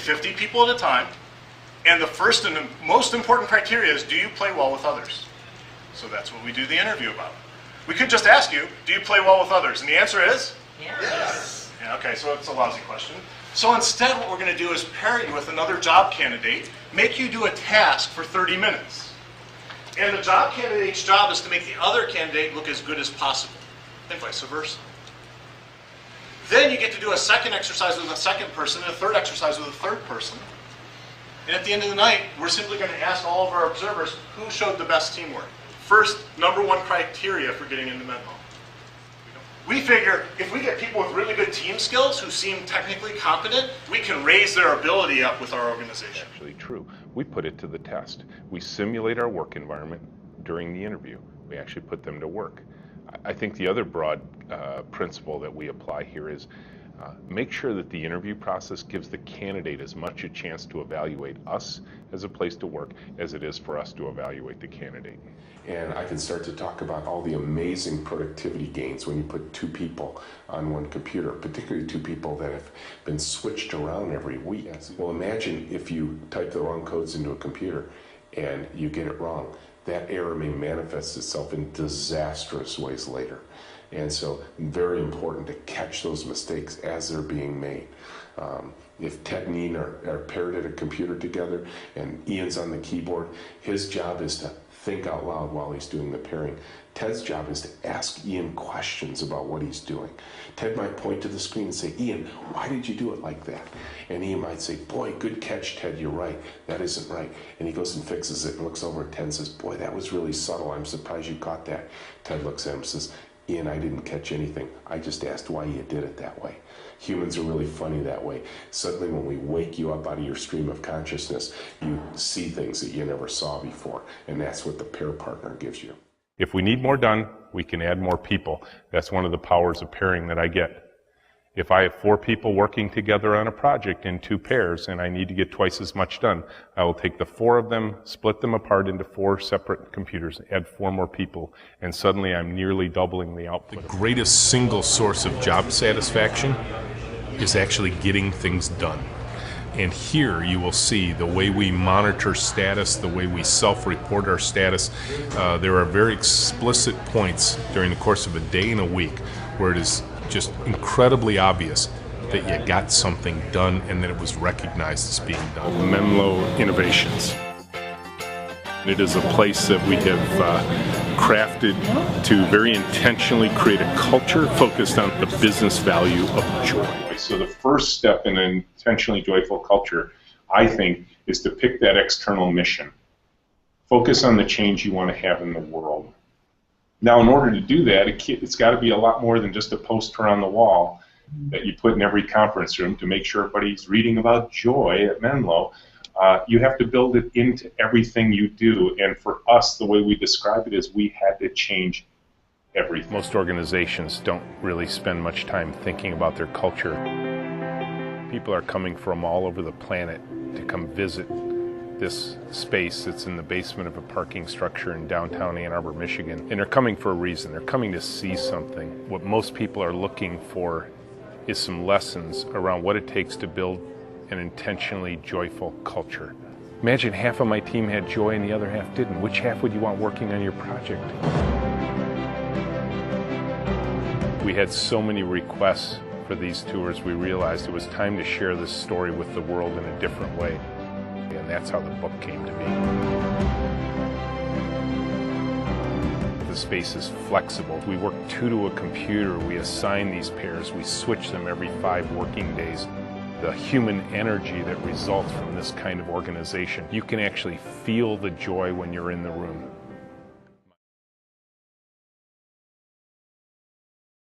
50 people at a time, and the first and most important criteria is, do you play well with others? So that's what we do the interview about. We could just ask you, do you play well with others? And the answer is? Yes. Yeah, okay, so it's a lousy question. So instead what we're going to do is pair you with another job candidate, make you do a task for 30 minutes. And the job candidate's job is to make the other candidate look as good as possible, and vice versa. Then you get to do a second exercise with a second person and a third exercise with a third person. And at the end of the night, we're simply going to ask all of our observers who showed the best teamwork. First, #1 criteria for getting into Menlo. We figure if we get people with really good team skills who seem technically competent, we can raise their ability up with our organization. Actually true. We put it to the test. We simulate our work environment during the interview. We actually put them to work. I think the other broad principle that we apply here is make sure that the interview process gives the candidate as much a chance to evaluate us as a place to work as it is for us to evaluate the candidate. And I can start to talk about all the amazing productivity gains when you put two people on one computer, particularly two people that have been switched around every week. Well, imagine if you type the wrong codes into a computer and you get it wrong. That error may manifest itself in disastrous ways later. And so very important to catch those mistakes as they're being made. If Ted and Ian are paired at a computer together and Ian's on the keyboard, his job is to think out loud while he's doing the pairing. Ted's job is to ask Ian questions about what he's doing. Ted might point to the screen and say, Ian, why did you do it like that? And Ian might say, boy, good catch, Ted, you're right. That isn't right. And he goes and fixes it and looks over at Ted and says, boy, that was really subtle. I'm surprised you caught that. Ted looks at him and says, Ian, I didn't catch anything. I just asked why you did it that way. Humans are really funny that way. Suddenly when we wake you up out of your stream of consciousness, you see things that you never saw before. And that's what the pair partner gives you. If we need more done, we can add more people. That's one of the powers of pairing that I get. If I have 4 people working together on a project in 2 pairs and I need to get twice as much done, I will take the 4 of them, split them apart into 4 separate computers, add 4 more people, and suddenly I'm nearly doubling the output. The greatest single source of job satisfaction is actually getting things done. And here you will see the way we monitor status, the way we self-report our status. There are very explicit points during the course of a day and a week where it is just incredibly obvious that you got something done and that it was recognized as being done. Menlo Innovations. It is a place that we have crafted to very intentionally create a culture focused on the business value of joy. So the first step in an intentionally joyful culture, I think, is to pick that external mission. Focus on the change you want to have in the world. Now, in order to do that, it's got to be a lot more than just a poster on the wall that you put in every conference room to make sure everybody's reading about joy at Menlo. You have to build it into everything you do, and for us, the way we describe it is we had to change everything. Most organizations don't really spend much time thinking about their culture. People are coming from all over the planet to come visit this space that's in the basement of a parking structure in downtown Ann Arbor, Michigan. And they're coming for a reason. They're coming to see something. What most people are looking for is some lessons around what it takes to build an intentionally joyful culture. Imagine half of my team had joy and the other half didn't. Which half would you want working on your project? We had so many requests for these tours, we realized it was time to share this story with the world in a different way. And that's how the book came to be. The space is flexible. We work 2 to a computer. We assign these pairs. We switch them every 5 working days. The human energy that results from this kind of organization, you can actually feel the joy when you're in the room.